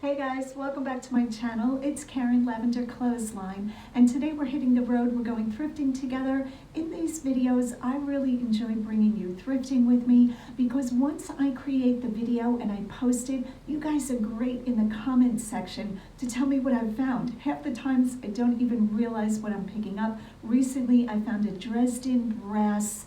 Hey guys, welcome back to my channel. It's Karen, Lavender Clothesline, and today we're hitting the road. We're going thrifting together. In these videos, I really enjoy bringing you thrifting with me because once I create the video and I post it, you guys are great in the comments section to tell me what I've found. Half the times I don't even realize what I'm picking up. Recently, I found a Dresden brass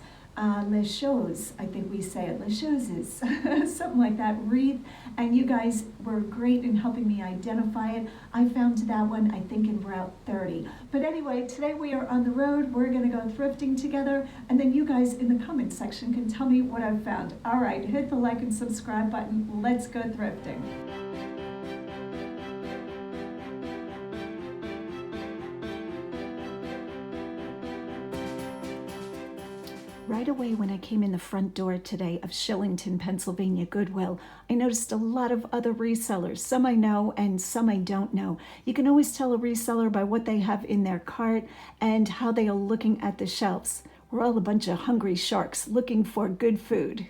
Les Choses, I think we say it, Les Choses, something like that, wreath, and you guys were great in helping me identify it. I found that one, I think, in Route 30. But anyway, today we are on the road. We're going to go thrifting together, and then you guys in the comment section can tell me what I've found. All right, hit the like and subscribe button. Let's go thrifting. Right away when I came in the front door today of Shillington, Pennsylvania Goodwill, I noticed a lot of other resellers. Some I know and some I don't know. You can always tell a reseller by what they have in their cart and how they are looking at the shelves. We're all a bunch of hungry sharks looking for good food.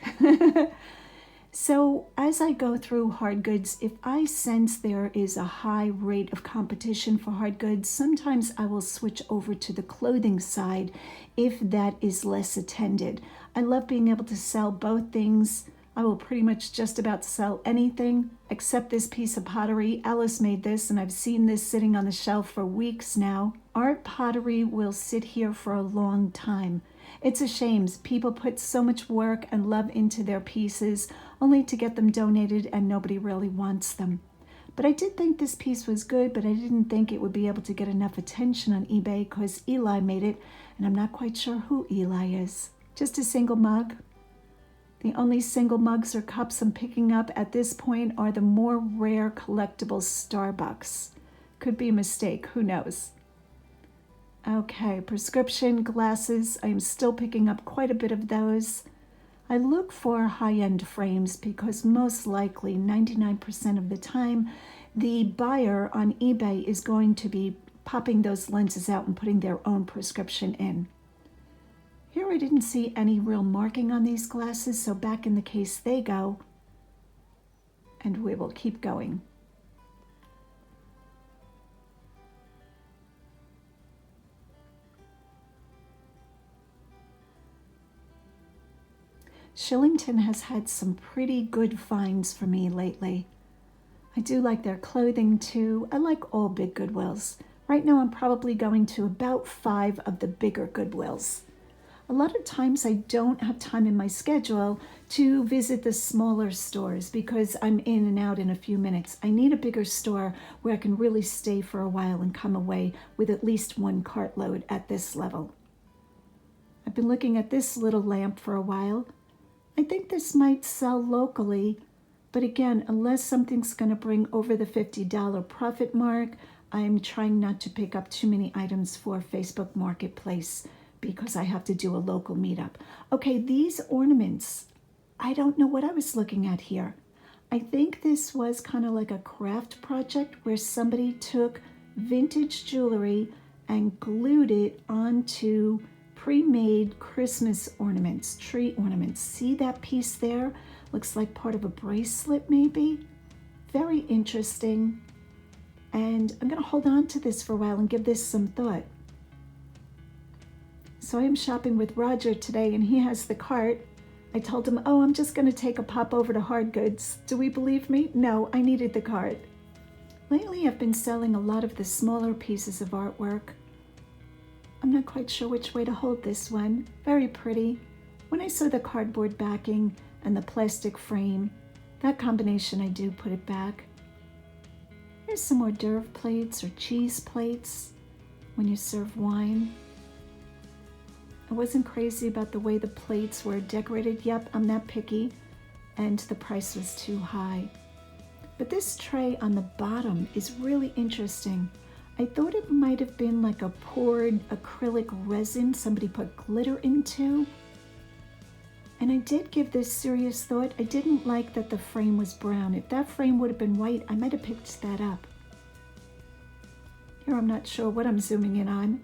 So as I go through hard goods, if I sense there is a high rate of competition for hard goods, sometimes I will switch over to the clothing side if that is less attended. I love being able to sell both things. I will pretty much just about sell anything except this piece of pottery. Alice made this and I've seen this sitting on the shelf for weeks now. Art pottery will sit here for a long time. It's a shame. People put so much work and love into their pieces only to get them donated and nobody really wants them. But I did think this piece was good, but I didn't think it would be able to get enough attention on eBay because Eli made it, and I'm not quite sure who Eli is. Just a single mug. The only single mugs or cups I'm picking up at this point are the more rare collectibles Starbucks. Could be a mistake, who knows? Okay, prescription glasses. I am still picking up quite a bit of those. I look for high-end frames because most likely 99% of the time the buyer on eBay is going to be popping those lenses out and putting their own prescription in. Here I didn't see any real marking on these glasses, so back in the case they go, and we will keep going. Shillington has had some pretty good finds for me lately. I do like their clothing too. I like all big Goodwills. Right now I'm probably going to about 5 of the bigger Goodwills. A lot of times I don't have time in my schedule to visit the smaller stores because I'm in and out in a few minutes. I need a bigger store where I can really stay for a while and come away with at least one cartload at this level. I've been looking at this little lamp for a while. I think this might sell locally, but again, unless something's going to bring over the $50 profit mark, I'm trying not to pick up too many items for Facebook Marketplace because I have to do a local meetup. Okay, these ornaments, I don't know what I was looking at here. I think this was kind of like a craft project where somebody took vintage jewelry and glued it onto pre-made Christmas ornaments, tree ornaments. See that piece there? Looks like part of a bracelet maybe. Very interesting. And I'm going to hold on to this for a while and give this some thought. So I am shopping with Roger today and he has the cart. I told him, oh, I'm just going to take a pop over to Hard Goods. Do we believe me? No, I needed the cart. Lately I've been selling a lot of the smaller pieces of artwork. I'm not quite sure which way to hold this one. Very pretty. When I saw the cardboard backing and the plastic frame, that combination, I do put it back. Here's some hors d'oeuvre plates or cheese plates when you serve wine. I wasn't crazy about the way the plates were decorated. Yep, I'm not picky. And the price was too high. But this tray on the bottom is really interesting. I thought it might have been like a poured acrylic resin somebody put glitter into. And I did give this serious thought. I didn't like that the frame was brown. If that frame would have been white, I might have picked that up. Here I'm not sure what I'm zooming in on.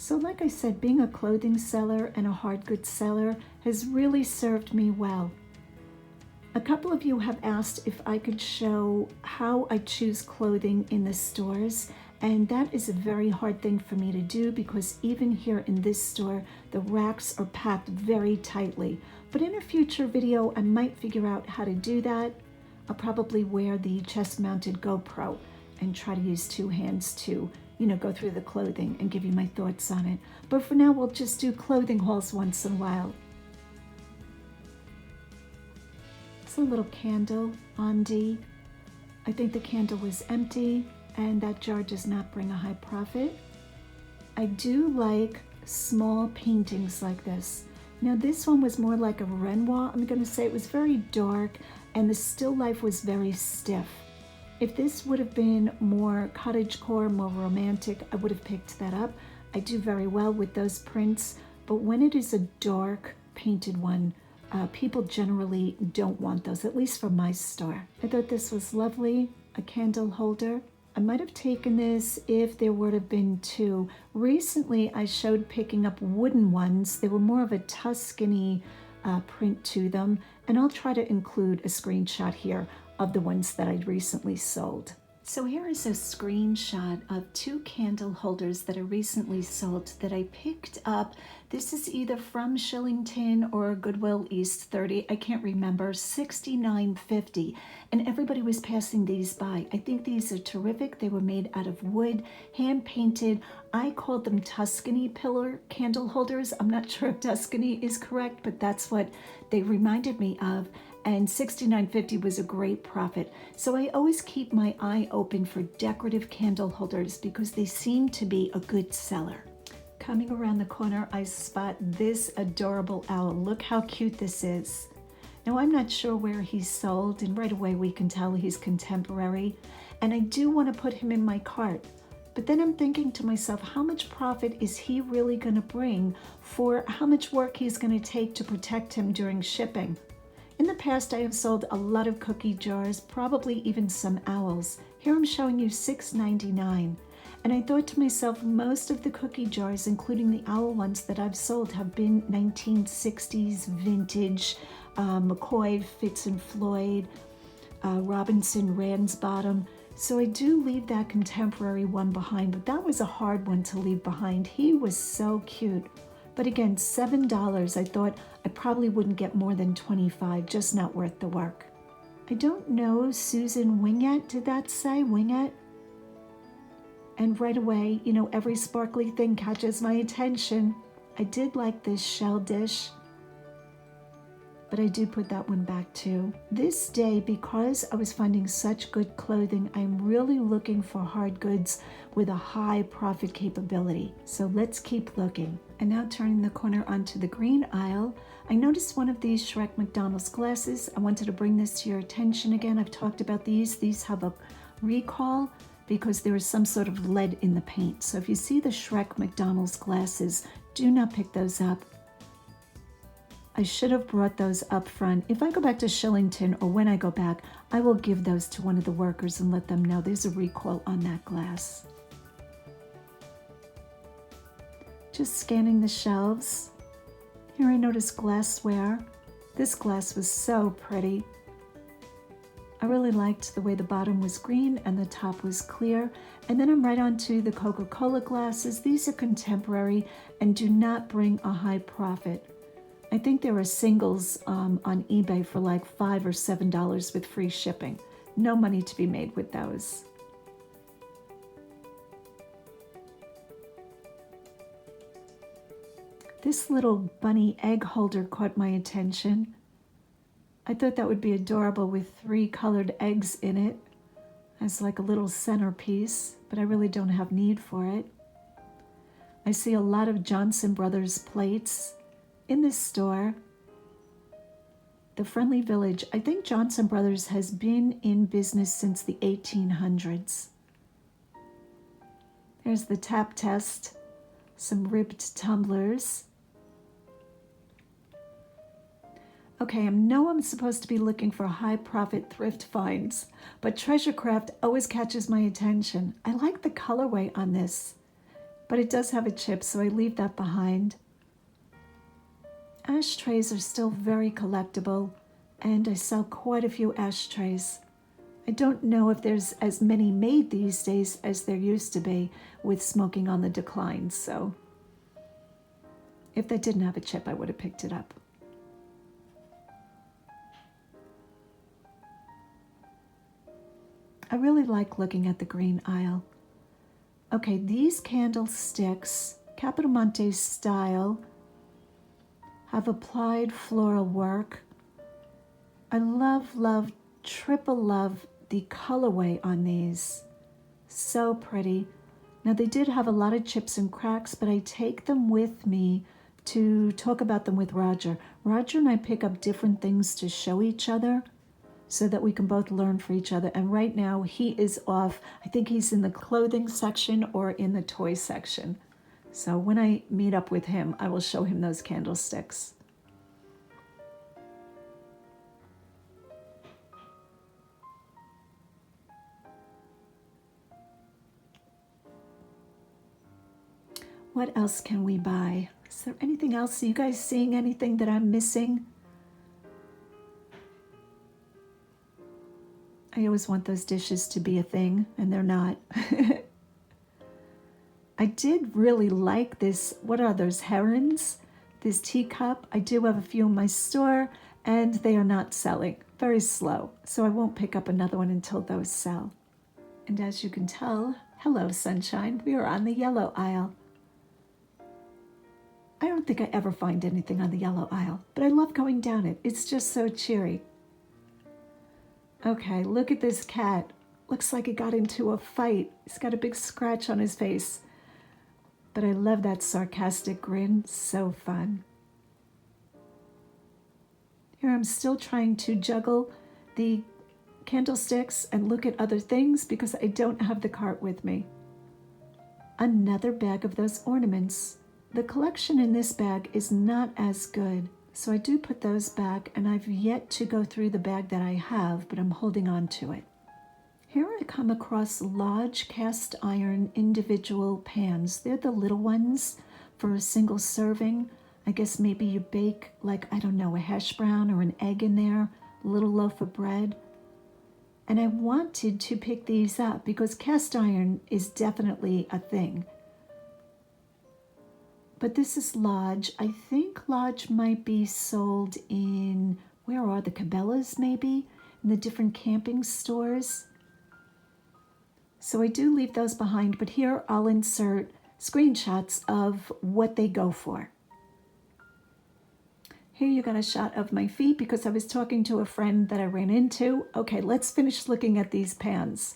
So like I said, being a clothing seller and a hard goods seller has really served me well. A couple of you have asked if I could show how I choose clothing in the stores, and that is a very hard thing for me to do because even here in this store, the racks are packed very tightly. But in a future video, I might figure out how to do that. I'll probably wear the chest-mounted GoPro and try to use two hands to, go through the clothing and give you my thoughts on it. But for now, we'll just do clothing hauls once in a while. It's a little candle on D. I think the candle was empty and that jar does not bring a high profit. I do like small paintings like this. Now this one was more like a Renoir. I'm going to say it was very dark and the still life was very stiff. If this would have been more cottagecore, more romantic, I would have picked that up. I do very well with those prints, but when it is a dark painted one, people generally don't want those, at least from my store. I thought this was lovely, a candle holder. I might have taken this if there would have been two. Recently, I showed picking up wooden ones. They were more of a Tuscany print to them, and I'll try to include a screenshot here of the ones that I recently sold. So here is a screenshot of two candle holders that I recently sold that I picked up. This is either from Shillington or Goodwill East 30. I can't remember, $69.50. And everybody was passing these by. I think these are terrific. They were made out of wood, hand painted. I called them Tuscany pillar candle holders. I'm not sure if Tuscany is correct, but that's what they reminded me of. And $69.50 was a great profit. So I always keep my eye open for decorative candle holders because they seem to be a good seller. Coming around the corner, I spot this adorable owl. Look how cute this is. Now I'm not sure where he's sold, and right away we can tell he's contemporary. And I do want to put him in my cart. But then I'm thinking to myself, how much profit is he really going to bring for how much work he's going to take to protect him during shipping? In the past, I have sold a lot of cookie jars, probably even some owls. Here I'm showing you $6.99. And I thought to myself, most of the cookie jars, including the owl ones that I've sold, have been 1960s vintage, McCoy, Fitz and Floyd, Robinson, Ransbottom. So I do leave that contemporary one behind, but that was a hard one to leave behind. He was so cute. But again, $7, I thought I probably wouldn't get more than 25, just not worth the work. I don't know, Susan Wingett, did that say Wingett? And right away, every sparkly thing catches my attention. I did like this shell dish, but I do put that one back too. This day, because I was finding such good clothing, I'm really looking for hard goods with a high profit capability. So let's keep looking. And now turning the corner onto the green aisle, I noticed one of these Shrek McDonald's glasses. I wanted to bring this to your attention again. I've talked about these. These have a recall because there is some sort of lead in the paint. So if you see the Shrek McDonald's glasses, do not pick those up. I should have brought those up front. If I go back to Shillington, or when I go back, I will give those to one of the workers and let them know there's a recall on that glass. Just scanning the shelves. Here I noticed glassware. This glass was so pretty. I really liked the way the bottom was green and the top was clear. And then I'm right on to the Coca-Cola glasses. These are contemporary and do not bring a high profit. I think there are singles on eBay for like $5 or $7 with free shipping. No money to be made with those. This little bunny egg holder caught my attention. I thought that would be adorable with 3 colored eggs in it as like a little centerpiece, but I really don't have need for it. I see a lot of Johnson Brothers plates in this store. The Friendly Village. I think Johnson Brothers has been in business since the 1800s. There's the tap test, some ribbed tumblers. Okay, I know I'm supposed to be looking for high profit thrift finds, but Treasure Craft always catches my attention. I like the colorway on this. but it does have a chip, so I leave that behind. Ashtrays are still very collectible, and I sell quite a few ashtrays. I don't know if there's as many made these days as there used to be with smoking on the decline, so if that didn't have a chip, I would have picked it up. I really like looking at the green aisle. Okay, these candlesticks, Capodimonte style, have applied floral work. I love, triple love the colorway on these. So pretty. Now they did have a lot of chips and cracks, but I take them with me to talk about them with Roger. Roger and I pick up different things to show each other so that we can both learn for each other. And right now he is off. I think he's in the clothing section or in the toy section. So when I meet up with him, I will show him those candlesticks. What else can we buy? Is there anything else? Are you guys seeing anything that I'm missing? I always want those dishes to be a thing, and they're not. I did really like this. What are those, herons? This teacup. I do have a few in my store, and they are not selling. Very slow. So I won't pick up another one until those sell. And as you can tell, hello, sunshine. We are on the yellow aisle. I don't think I ever find anything on the yellow aisle, but I love going down it. It's just so cheery. Okay, look at this cat. Looks like he got into a fight. He's got a big scratch on his face. But I love that sarcastic grin. So fun. Here I'm still trying to juggle the candlesticks and look at other things because I don't have the cart with me. Another bag of those ornaments. The collection in this bag is not as good, so I do put those back, and I've yet to go through the bag that I have, but I'm holding on to it. Here I come across large cast iron individual pans. They're the little ones for a single serving. I guess maybe you bake, like, I don't know, a hash brown or an egg in there, a little loaf of bread. And I wanted to pick these up because cast iron is definitely a thing. But this is Lodge. I think Lodge might be sold in, where are the Cabela's maybe? In the different camping stores. So I do leave those behind, but here I'll insert screenshots of what they go for. Here you got a shot of my feet because I was talking to a friend that I ran into. Okay, let's finish looking at these pans.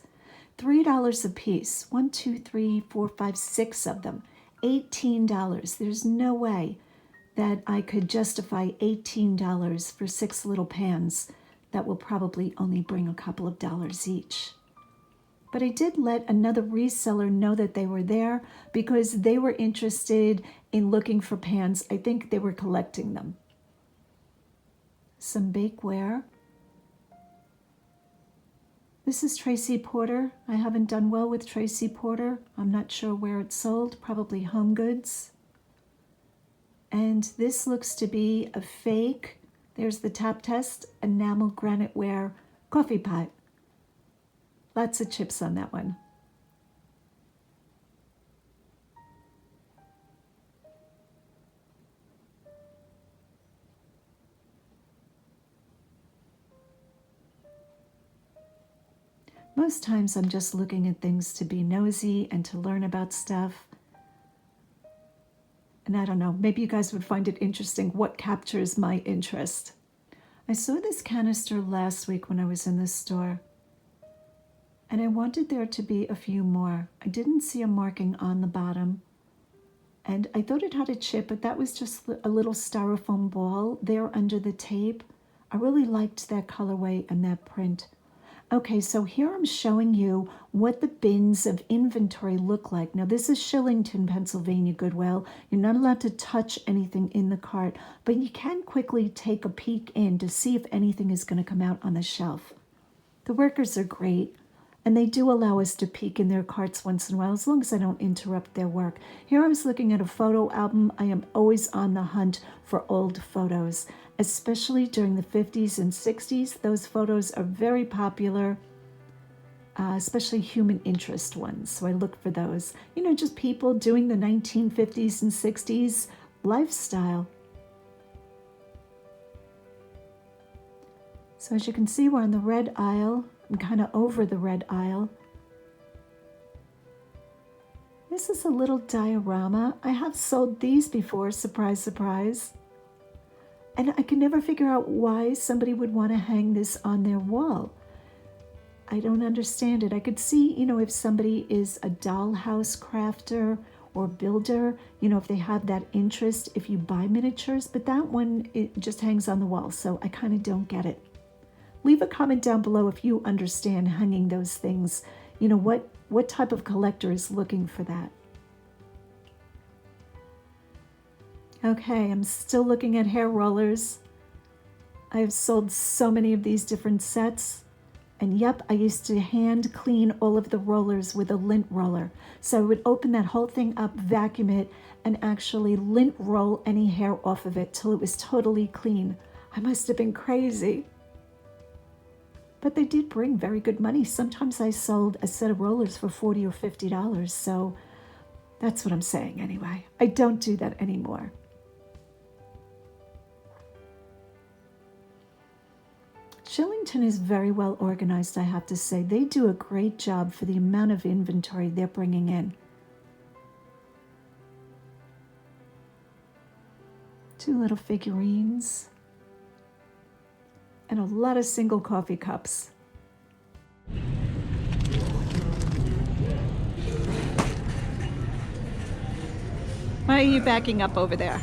$3 a piece. 1, 2, 3, 4, 5, 6 of them. $18. There's no way that I could justify $18 for 6 little pans that will probably only bring a couple of dollars each. But I did let another reseller know that they were there because they were interested in looking for pans. I think they were collecting them. Some bakeware. This is Tracy Porter. I haven't done well with Tracy Porter. I'm not sure where it's sold, probably Home Goods. And this looks to be a fake, there's the top test, enamel graniteware coffee pot. Lots of chips on that one. Most times I'm just looking at things to be nosy and to learn about stuff. And I don't know, maybe you guys would find it interesting what captures my interest. I saw this canister last week when I was in the store, and I wanted there to be a few more. I didn't see a marking on the bottom, and I thought it had a chip, but that was just a little styrofoam ball there under the tape. I really liked that colorway and that print. Okay, so here I'm showing you what the bins of inventory look like. Now this is Shillington, Pennsylvania Goodwill. You're not allowed to touch anything in the cart, but you can quickly take a peek in to see if anything is going to come out on the shelf. The workers are great. And they do allow us to peek in their carts once in a while, as long as I don't interrupt their work. Here I was looking at a photo album. I am always on the hunt for old photos, especially during the 50s and 60s. Those photos are very popular, especially human interest ones. So I look for those. You know, just people doing the 1950s and 60s lifestyle. So as you can see, we're on the red aisle. I'm kind of over the red aisle. This is a little diorama. I have sold these before, surprise, surprise. And I can never figure out why somebody would want to hang this on their wall. I don't understand it. I could see, you know, if somebody is a dollhouse crafter or builder, you know, if they have that interest, if you buy miniatures, but that one, it just hangs on the wall. So I kind of don't get it. Leave a comment down below if you understand hanging those things. You know, what type of collector is looking for that? Okay, I'm still looking at hair rollers. I've sold so many of these different sets. And yep, I used to hand clean all of the rollers with a lint roller. So I would open that whole thing up, vacuum it, and actually lint roll any hair off of it till it was totally clean. I must have been crazy. But they did bring very good money. Sometimes I sold a set of rollers for $40 or $50. So that's what I'm saying anyway. I don't do that anymore. Shillington is very well organized, I have to say. They do a great job for the amount of inventory they're bringing in. Two little figurines. And a lot of single coffee cups. Why are you backing up over there?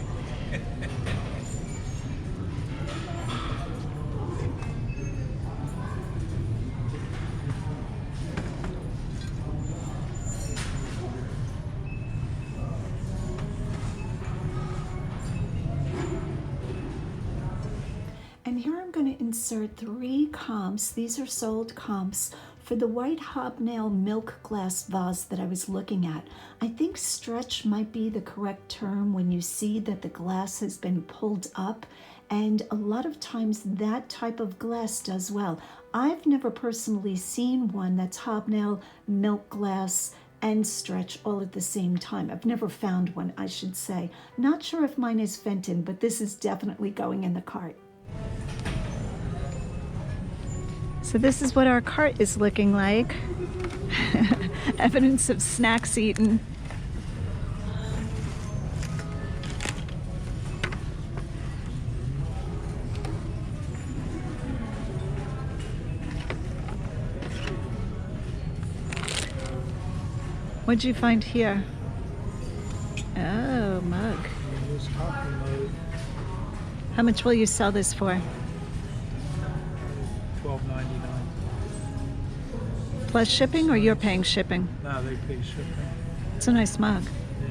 And here I'm going to insert 3 comps. These are sold comps for the white hobnail milk glass vase that I was looking at. I think stretch might be the correct term when you see that the glass has been pulled up, and a lot of times that type of glass does well. I've never personally seen one that's hobnail, milk glass, and stretch all at the same time. I've never found one, I should say. Not sure if mine is Fenton, but this is definitely going in the cart. So this is what our cart is looking like. Evidence of snacks eaten. What'd you find here? Oh, mug. How much will you sell this for? $12.99. Plus shipping, or you're paying shipping? No, they pay shipping. It's a nice mug. Yeah.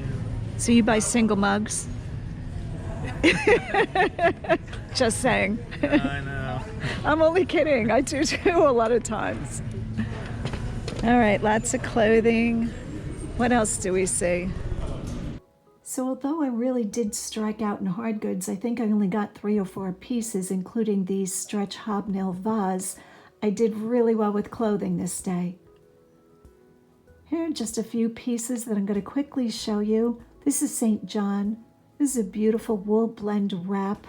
So you buy single mugs? Just saying. I know. I'm only kidding. I do too a lot of times. All right, lots of clothing. What else do we see? So although I really did strike out in hard goods, I think I only got 3 or 4 pieces, including the stretch hobnail vase. I did really well with clothing this day. Here are just a few pieces that I'm going to quickly show you. This is St. John. This is a beautiful wool blend wrap,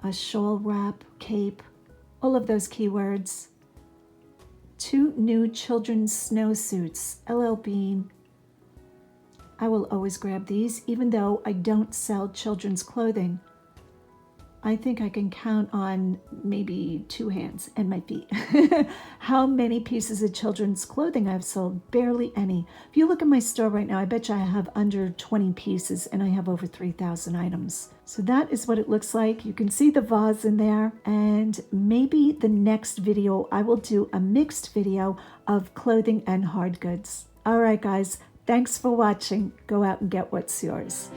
a shawl wrap, cape, all of those keywords. 2 new children's snowsuits, LL Bean. I will always grab these, even though I don't sell children's clothing. I think I can count on maybe 2 hands and my feet how many pieces of children's clothing I've sold. Barely any. If you look at my store right now, I bet you I have under 20 pieces, and I have over 3,000 items. So that is what it looks like. You can see the vase in there, and maybe the next video I will do a mixed video of clothing and hard goods. All right, guys. Thanks for watching. Go out and get what's yours.